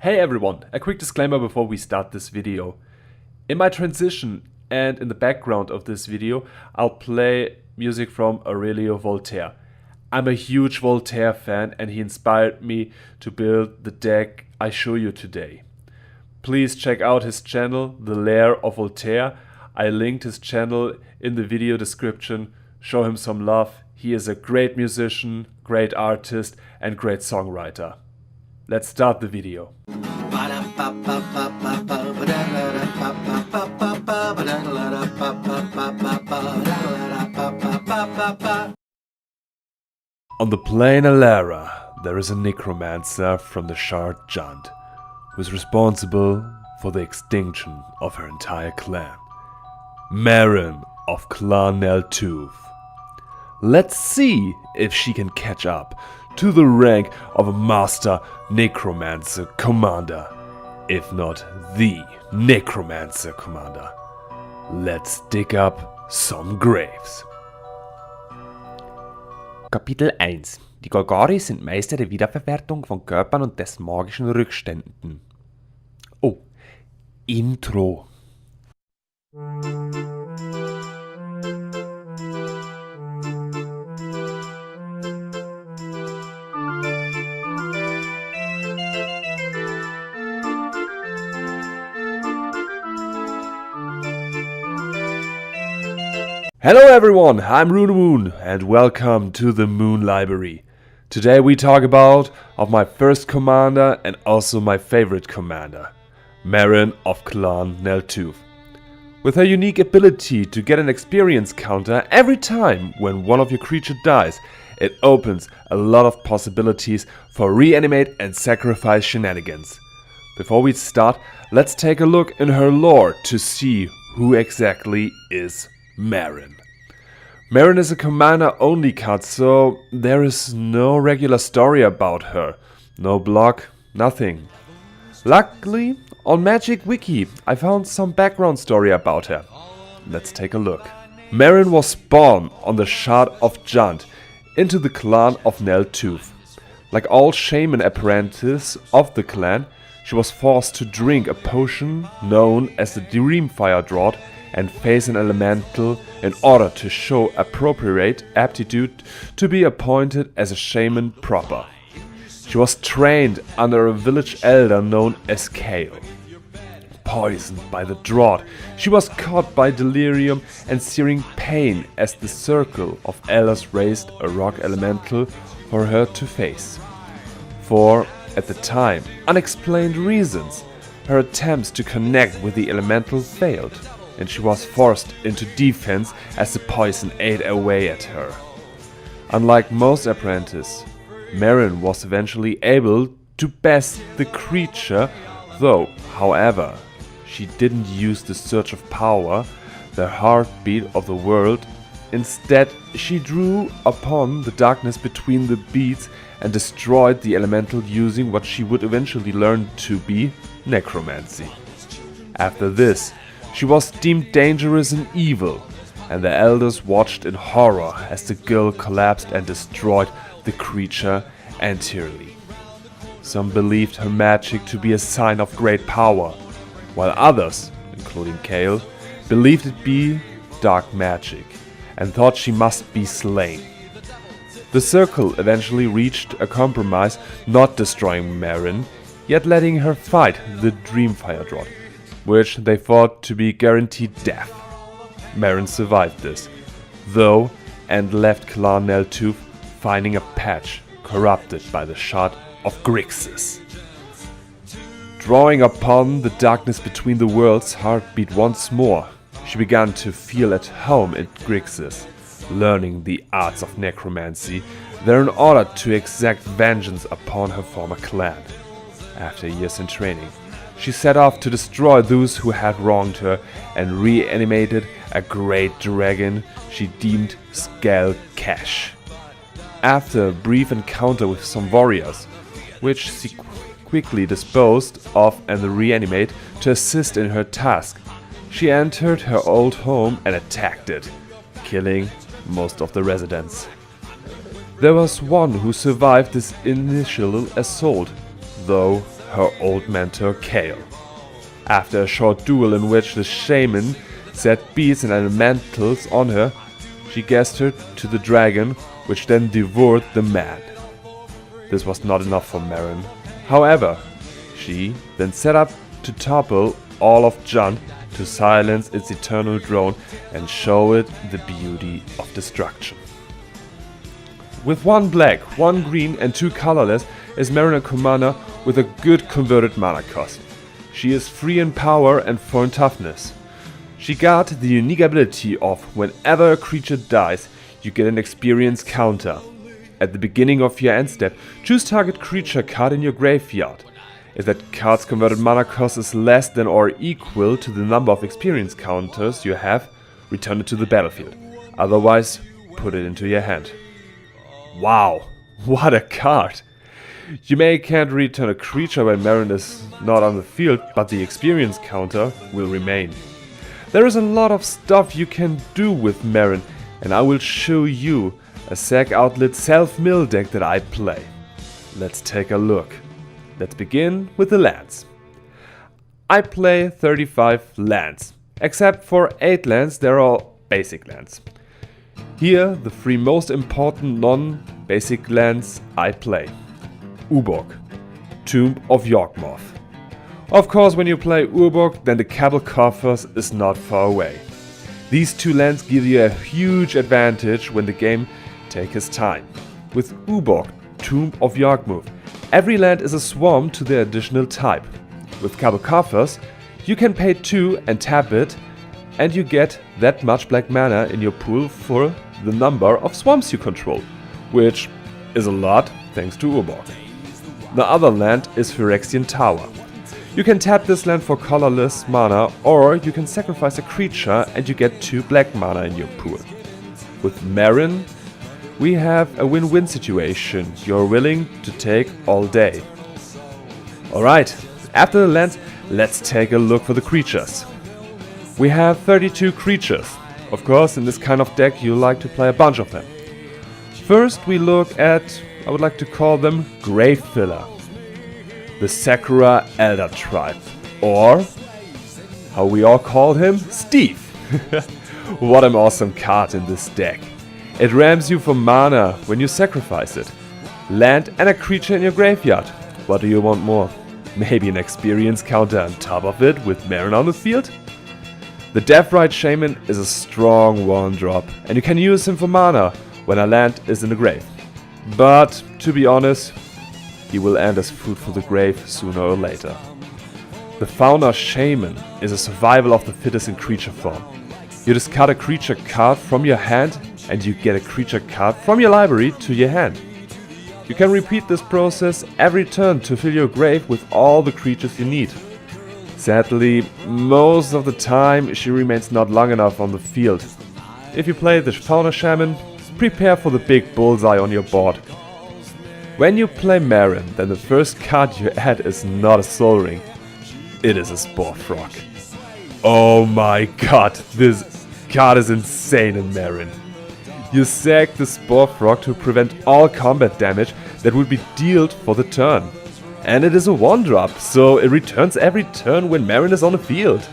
Hey everyone, a quick disclaimer before we start this video. In my transition and in the background of this video, I'll play music from Aurelio Voltaire. I'm a huge Voltaire fan and he inspired me to build the deck I show you today. Please check out his channel, The Lair of Voltaire. I linked his channel in the video description. Show him some love. He is a great musician, great artist and great songwriter. Let's start the video. On the plain Alara, there is a necromancer from the Shard Jund, who is responsible for the extinction of her entire clan. Meren of Clan Toth. Let's see if she can catch up to the rank of a master necromancer commander, if not the necromancer commander. Let's dig up some graves. Kapitel 1. Die Golgari sind Meister der Wiederverwertung von Körpern und des magischen Rückständen. Oh, Intro. Hello everyone, I'm Runemoon and welcome to the Moon Library. Today we talk about my first commander and also my favorite commander, Meren of Clan Toth. With her unique ability to get an experience counter every time when one of your creatures dies, it opens a lot of possibilities for reanimate and sacrifice shenanigans. Before we start, let's take a look in her lore to see who exactly is Meren. Meren is a commander-only card, so there is no regular story about her. No blog, nothing. Luckily, on Magic Wiki, I found some background story about her. Let's take a look. Meren was born on the Shard of Jund into the clan of Toth. Like all shaman apprentices of the clan, she was forced to drink a potion known as the Dreamfire Draught and face an elemental in order to show appropriate aptitude to be appointed as a shaman proper. She was trained under a village elder known as Kale. Poisoned by the draught, she was caught by delirium and searing pain as the circle of elders raised a rock elemental for her to face. For, at the time, unexplained reasons, her attempts to connect with the elemental failed, and she was forced into defense as the poison ate away at her. Unlike most apprentices, Meren was eventually able to best the creature, though, however, she didn't use the Surge of Power, the heartbeat of the world. Instead, she drew upon the darkness between the beats and destroyed the elemental using what she would eventually learn to be necromancy. After this, she was deemed dangerous and evil, and the elders watched in horror as the girl collapsed and destroyed the creature entirely. Some believed her magic to be a sign of great power, while others, including Kale, believed it be dark magic and thought she must be slain. The circle eventually reached a compromise, not destroying Meren, yet letting her fight the Dreamfire Draught, which they thought to be guaranteed death. Meren survived this, though, and left Clan Toth finding a patch corrupted by the Shard of Grixis. Drawing upon the darkness between the worlds' heartbeat once more, she began to feel at home in Grixis, learning the arts of necromancy there in order to exact vengeance upon her former clan. After years in training, she set off to destroy those who had wronged her and reanimated a great dragon she deemed Skal Cash. After a brief encounter with some warriors, which she quickly disposed of and reanimated to assist in her task, she entered her old home and attacked it, killing most of the residents. There was one who survived this initial assault, though her old mentor Kale. After a short duel in which the shaman set beasts and elementals on her, she gassed her to the dragon, which then devoured the man. This was not enough for Meren. However, she then set up to topple all of Jund to silence its eternal drone and show it the beauty of destruction. With 1 black, 1 green and 2 colorless is Meren a commander with a good converted mana cost. She is 3 in power and 4 in toughness. She got the unique ability of whenever a creature dies, you get an experience counter. At the beginning of your end step, choose target creature card in your graveyard. If that card's converted mana cost is less than or equal to the number of experience counters you have, return it to the battlefield. Otherwise, put it into your hand. Wow, what a card! You can't return a creature when Meren is not on the field, but the experience counter will remain. There is a lot of stuff you can do with Meren, and I will show you a Sack Outlet self-mill deck that I play. Let's take a look. Let's begin with the lands. I play 35 lands. Except for 8 lands, they're all basic lands. Here, the 3 most important non-basic lands I play. Urborg, Tomb of Yawgmoth. Of course, when you play Urborg, then the Cabal Coffers is not far away. These 2 lands give you a huge advantage when the game takes its time. With Urborg, Tomb of Yawgmoth, every land is a swarm to the additional type. With Cabal Coffers, you can pay 2 and tap it, and you get that much black mana in your pool for the number of swarms you control, which is a lot thanks to Urborg. The other land is Phyrexian Tower. You can tap this land for colorless mana, or you can sacrifice a creature and you get 2 black mana in your pool. With Meren, we have a win-win situation you're willing to take all day. Alright, after the lands, let's take a look for the creatures. We have 32 creatures. Of course, in this kind of deck you like to play a bunch of them. First we look at, I would like to call them Grave Filler. The Sakura Elder Tribe. Or, how we all call him, Steve. What an awesome card in this deck. It rams you for mana when you sacrifice it. Land and a creature in your graveyard. What do you want more? Maybe an experience counter on top of it with Meren on the field? The Deathrite Shaman is a strong 1-drop, and you can use him for mana when a land is in the grave. But, to be honest, he will end as food for the grave sooner or later. The Fauna Shaman is a survival of the fittest in creature form. You discard a creature card from your hand and you get a creature card from your library to your hand. You can repeat this process every turn to fill your grave with all the creatures you need. Sadly, most of the time she remains not long enough on the field. If you play the Fauna Shaman, prepare for the big bullseye on your board. When you play Meren, then the first card you add is not a Soul Ring, it is a Spore Frog. Oh my god, this card is insane in Meren. You sack the Spore Frog to prevent all combat damage that would be dealt for the turn. And it is a 1-drop, so it returns every turn when Meren is on the field.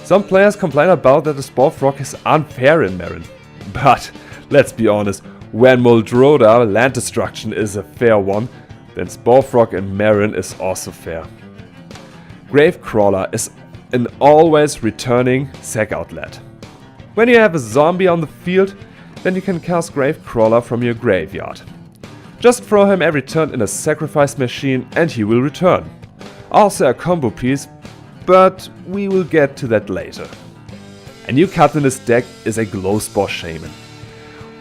Some players complain about that the Spore Frog is unfair in Meren. But, let's be honest, when Muldroda land destruction is a fair one, then Spore Frog in Meren is also fair. Gravecrawler is an always returning sack outlet. When you have a zombie on the field, then you can cast Gravecrawler from your graveyard. Just throw him every turn in a sacrifice machine and he will return. Also a combo piece, but we will get to that later. A new card in this deck is a Glowspore Shaman.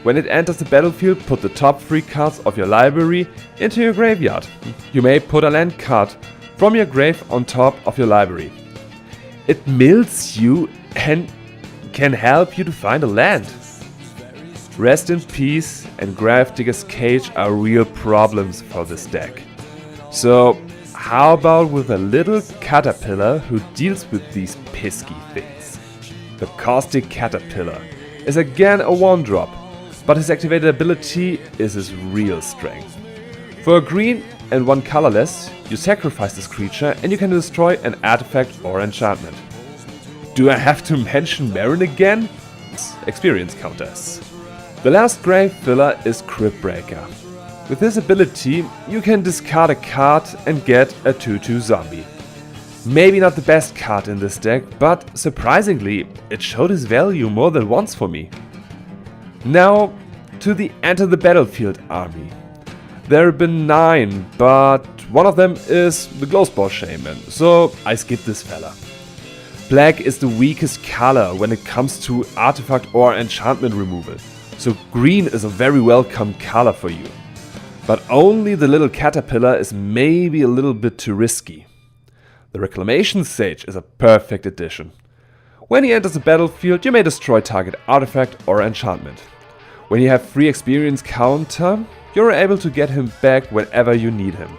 When it enters the battlefield, put the top 3 cards of your library into your graveyard. You may put a land card from your grave on top of your library. It mills you and can help you to find a land. Rest in Peace and Gravedigger's Cage are real problems for this deck. So how about with a little caterpillar who deals with these pesky things? The Caustic Caterpillar is again a 1-drop, but his activated ability is his real strength. For a green and 1 colorless, you sacrifice this creature and you can destroy an artifact or enchantment. Do I have to mention Meren again? Experience counters. The last grave filler is Crypt Breaker. With this ability, you can discard a card and get a 2/2 zombie. Maybe not the best card in this deck, but surprisingly, it showed its value more than once for me. Now, to the Enter the Battlefield army. There have been 9, but one of them is the Glowspore Shaman, so I skip this fella. Black is the weakest color when it comes to artifact or enchantment removal, so green is a very welcome color for you. But only the little caterpillar is maybe a little bit too risky. The Reclamation Sage is a perfect addition. When he enters the battlefield, you may destroy target artifact or enchantment. When you have free experience counter, you're able to get him back whenever you need him.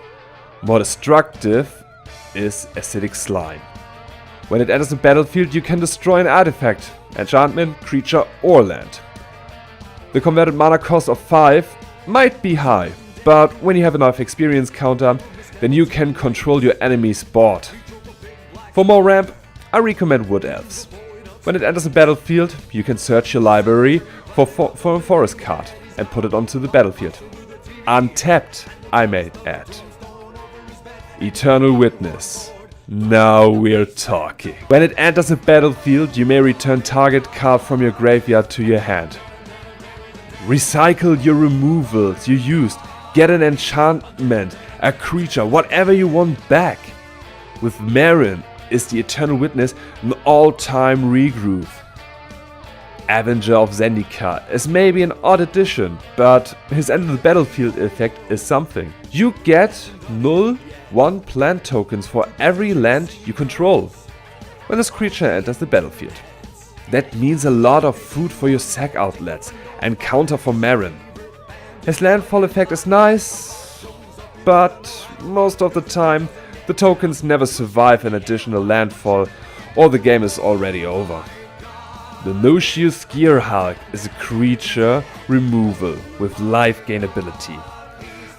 More destructive is Acidic Slime. When it enters the battlefield, you can destroy an artifact, enchantment, creature or land. The converted mana cost of 5 might be high, but when you have enough experience counter, then you can control your enemy's board. For more ramp, I recommend Wood Elves. When it enters the battlefield, you can search your library for a forest card and put it onto the battlefield. Untapped, I might add. Eternal Witness. Now we're talking. When it enters the battlefield, you may return target card from your graveyard to your hand. Recycle your removals you used. Get an enchantment, a creature, whatever you want back. With Meren is the Eternal Witness an all-time regroove. Avenger of Zendikar is maybe an odd addition, but his Enter the Battlefield effect is something. You get 0/1 plant tokens for every land you control when this creature enters the battlefield. That means a lot of food for your sack outlets and counter for Meren. His landfall effect is nice, but most of the time the tokens never survive an additional landfall or the game is already over. The Lucius Gearhulk is a creature removal with life gain ability.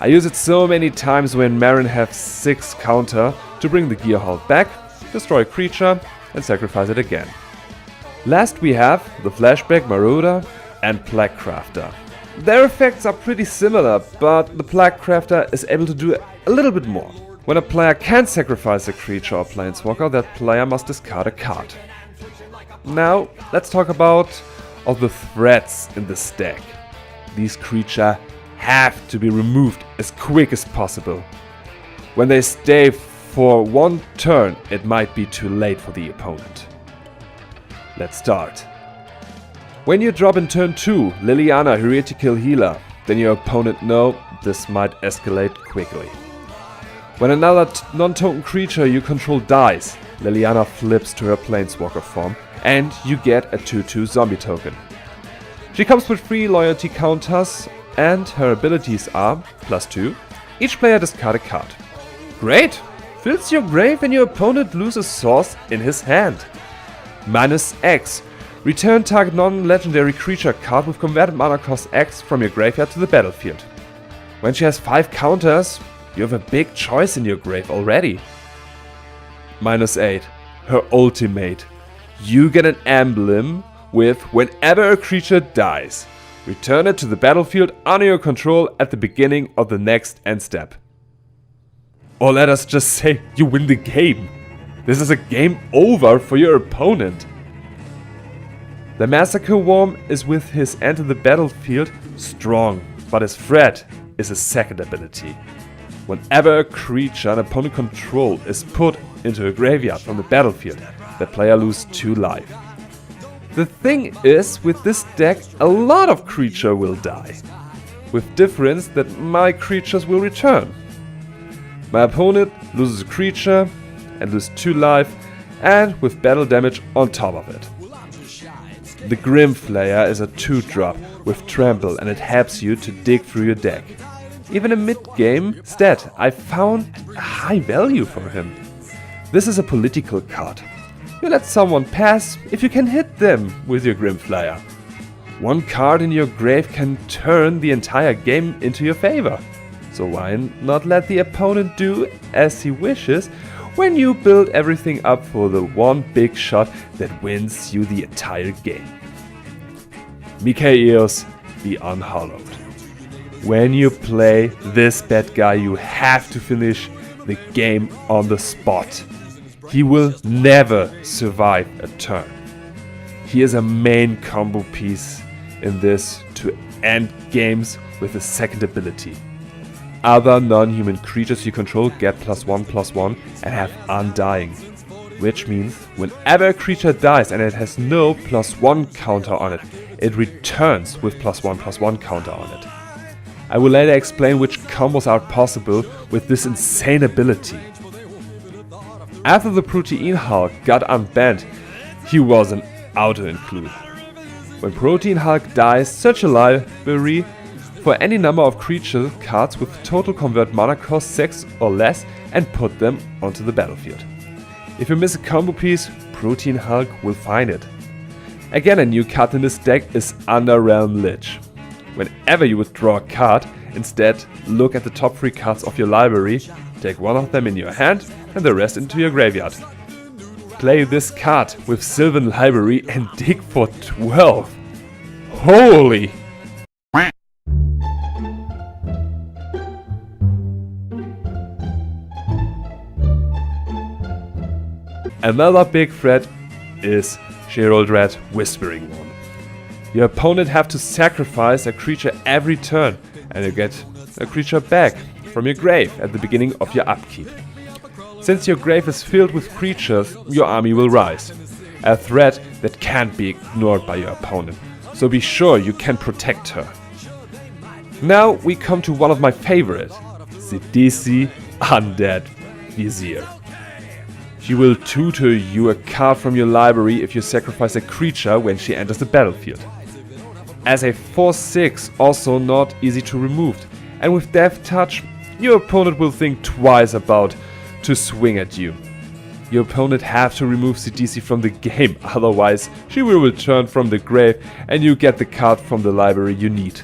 I use it so many times when Meren has 6 counter to bring the Gearhulk back, destroy a creature and sacrifice it again. Last we have the Flashback Marauder and Plague Crafter. Their effects are pretty similar, but the Plague Crafter is able to do a little bit more. When a player can sacrifice a creature or planeswalker, that player must discard a card. Now, let's talk about all the threats in this deck. These creatures have to be removed as quick as possible. When they stay for one turn, it might be too late for the opponent. Let's start. When you drop in turn 2 Liliana Heretical Healer, then your opponent knows this might escalate quickly. When another non-token creature you control dies, Liliana flips to her Planeswalker form and you get a 2/2 zombie token. She comes with 3 loyalty counters and her abilities are +2, each player discard a card. Great! Fills your grave and your opponent loses source in his hand. -X. Return target non-legendary creature card with converted mana cost X from your graveyard to the battlefield. When she has 5 counters, you have a big choice in your grave already. -8. Her ultimate. You get an emblem with whenever a creature dies, return it to the battlefield under your control at the beginning of the next end step. Or let us just say you win the game. This is a game over for your opponent. The Massacre Worm is with his Enter the Battlefield strong, but his threat is his second ability. Whenever a creature an opponent control is put into a graveyard from the battlefield, the player loses 2 life. The thing is, with this deck, a lot of creatures will die, with difference that my creatures will return. My opponent loses a creature and loses 2 life, and with battle damage on top of it. The Grim Flayer is a 2-drop with trample and it helps you to dig through your deck. Even a mid-game stat, I found a high value for him. This is a political card. You let someone pass if you can hit them with your Grim Flayer. 1 card in your grave can turn the entire game into your favor. So why not let the opponent do as he wishes when you build everything up for the one big shot that wins you the entire game. Mikaeos, the Unhallowed. When you play this bad guy, you have to finish the game on the spot. He will never survive a turn. He is a main combo piece in this to end games with a second ability. Other non-human creatures you control get +1/+1 and have Undying, which means whenever a creature dies and it has no +1 counter on it, it returns with +1/+1 counter on it. I will later explain which combos are possible with this insane ability. After the Protein Hulk got unbanned, he was an auto-include. When Protein Hulk dies, search a library for any number of creature cards with total convert mana cost 6 or less and put them onto the battlefield. If you miss a combo piece, Protein Hulk will find it. Again, a new card in this deck is Underrealm Lich. Whenever you withdraw a card, instead look at the top 3 cards of your library, take one of them in your hand and the rest into your graveyard. Play this card with Sylvan Library and dig for 12. Holy! Another big threat is Sheroldred Whispering One. Your opponent have to sacrifice a creature every turn and you get a creature back from your grave at the beginning of your upkeep. Since your grave is filled with creatures, your army will rise. A threat that can't be ignored by your opponent, so be sure you can protect her. Now we come to one of my favorite, Sidisi Undead Vizier. She will tutor you a card from your library if you sacrifice a creature when she enters the battlefield. As a 4/6, also not easy to remove, and with Death Touch, your opponent will think twice about to swing at you. Your opponent have to remove Sidisi from the game, otherwise she will return from the grave and you get the card from the library you need.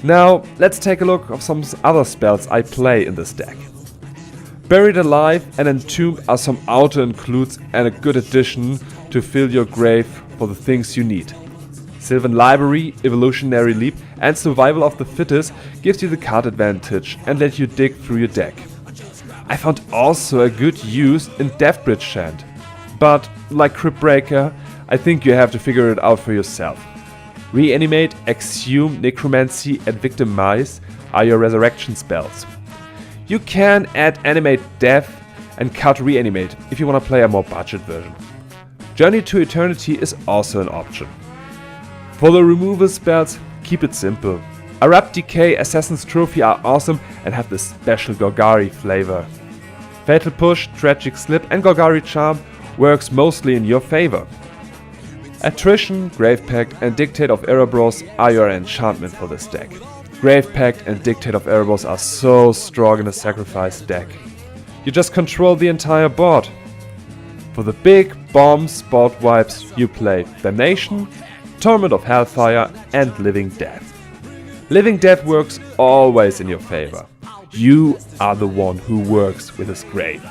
Now let's take a look at some other spells I play in this deck. Buried Alive and Entombed are some auto-includes and a good addition to fill your grave for the things you need. Sylvan Library, Evolutionary Leap and Survival of the Fittest gives you the card advantage and let you dig through your deck. I found also a good use in Deathbridge Chant, but like Crypt Breaker, I think you have to figure it out for yourself. Reanimate, Exhume, Necromancy and Victimize are your resurrection spells. You can add Animate Death and cut Reanimate if you want to play a more budget version. Journey to Eternity is also an option. For the removal spells, keep it simple. Erupt Decay, Assassin's Trophy are awesome and have this special Golgari flavor. Fatal Push, Tragic Slip and Golgari Charm works mostly in your favor. Attrition, Grave Pact and Dictate of Erebos are your enchantment for this deck. Grave Pact and Dictate of Erebos are so strong in a sacrifice deck. You just control the entire board. For the big bomb spot wipes you play Damnation, Torment of Hellfire and Living Death. Living Death works always in your favor. You are the one who works with his grave.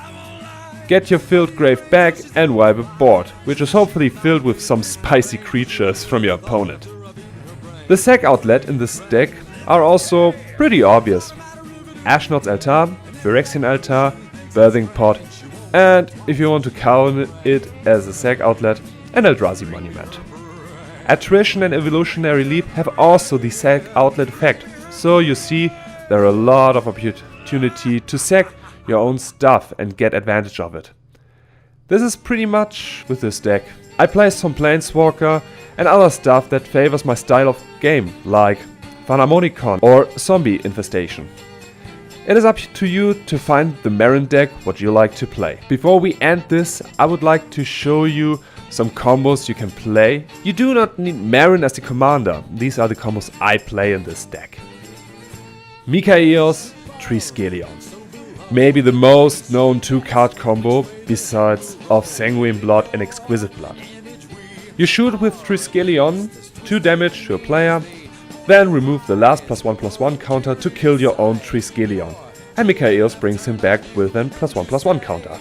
Get your filled grave back and wipe a board, which is hopefully filled with some spicy creatures from your opponent. The sack outlet in this deck are also pretty obvious. Ashnod's Altar, Phyrexian Altar, Birthing Pot, and if you want to count it as a sack outlet, an Eldrazi Monument. Attrition and Evolutionary Leap have also the sack outlet effect, so you see there are a lot of opportunity to sack your own stuff and get advantage of it. This is pretty much with this deck. I play some Planeswalker and other stuff that favors my style of game, like Phanarmonicon or Zombie Infestation. It is up to you to find the Meren deck what you like to play. Before we end this, I would like to show you some combos you can play. You do not need Meren as the commander. These are the combos I play in this deck. Mikaeos, Triskelion. Maybe the most known 2-card combo besides of Sanguine Blood and Exquisite Blood. You shoot with Triskelion, 2 damage to a player, Then remove the last +1/+1 counter to kill your own Triskelion, and Mikaeus brings him back with an +1/+1 counter.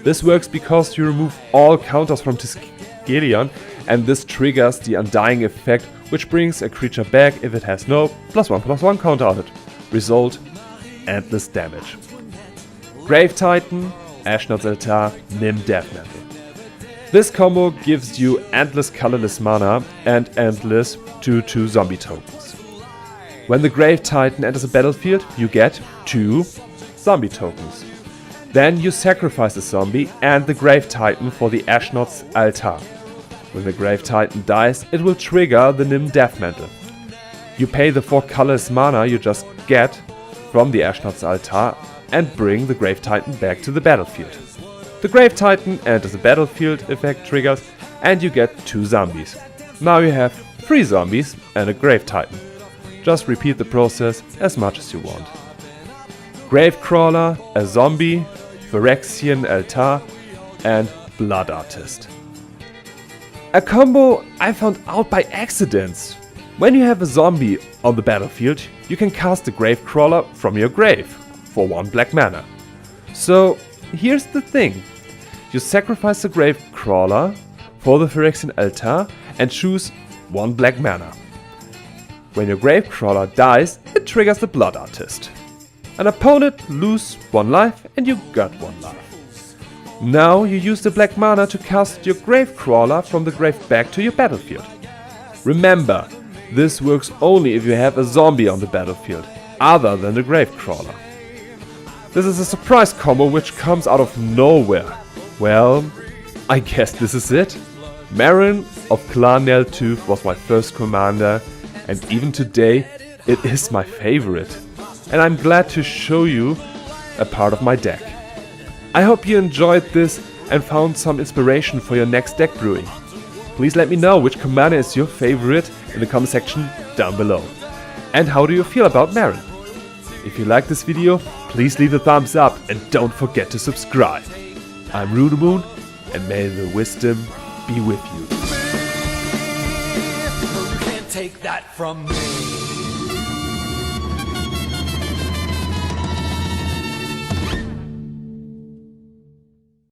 This works because you remove all counters from Triskelion, and this triggers the Undying effect, which brings a creature back if it has no +1/+1 counter on it. Result: endless damage. Grave Titan, Ashnod's Altar, Nim Death Mantle. This combo gives you endless colorless mana and endless 2/2 zombie tokens. When the Grave Titan enters a battlefield, you get 2 zombie tokens. Then you sacrifice the zombie and the Grave Titan for the Ashnod's Altar. When the Grave Titan dies, it will trigger the Nim Death Mantle. You pay the 4 colorless mana you just get from the Ashnod's Altar and bring the Grave Titan back to the battlefield. The Grave Titan enters the battlefield effect triggers and you get 2 zombies. Now you have 3 zombies and a Grave Titan. Just repeat the process as much as you want. Gravecrawler, a zombie, Phyrexian Altar and Blood Artist. A combo I found out by accident. When you have a zombie on the battlefield, you can cast the Gravecrawler from your grave for 1 black mana. So here's the thing. You sacrifice the Gravecrawler for the Phyrexian Altar and choose 1 black mana. When your Gravecrawler dies, it triggers the Blood Artist. An opponent loses 1 life and you got 1 life. Now you use the black mana to cast your Gravecrawler from the grave back to your battlefield. Remember, this works only if you have a zombie on the battlefield, other than the Gravecrawler. This is a surprise combo which comes out of nowhere. Well, I guess this is it. Meren of Clan Toth was my first commander, and even today it is my favorite. And I'm glad to show you a part of my deck. I hope you enjoyed this and found some inspiration for your next deck brewing. Please let me know which commander is your favorite in the comment section down below. And how do you feel about Meren? If you like this video, please leave a thumbs up and don't forget to subscribe. I'm Runemoon, and may the wisdom be with you. You can't take that from me.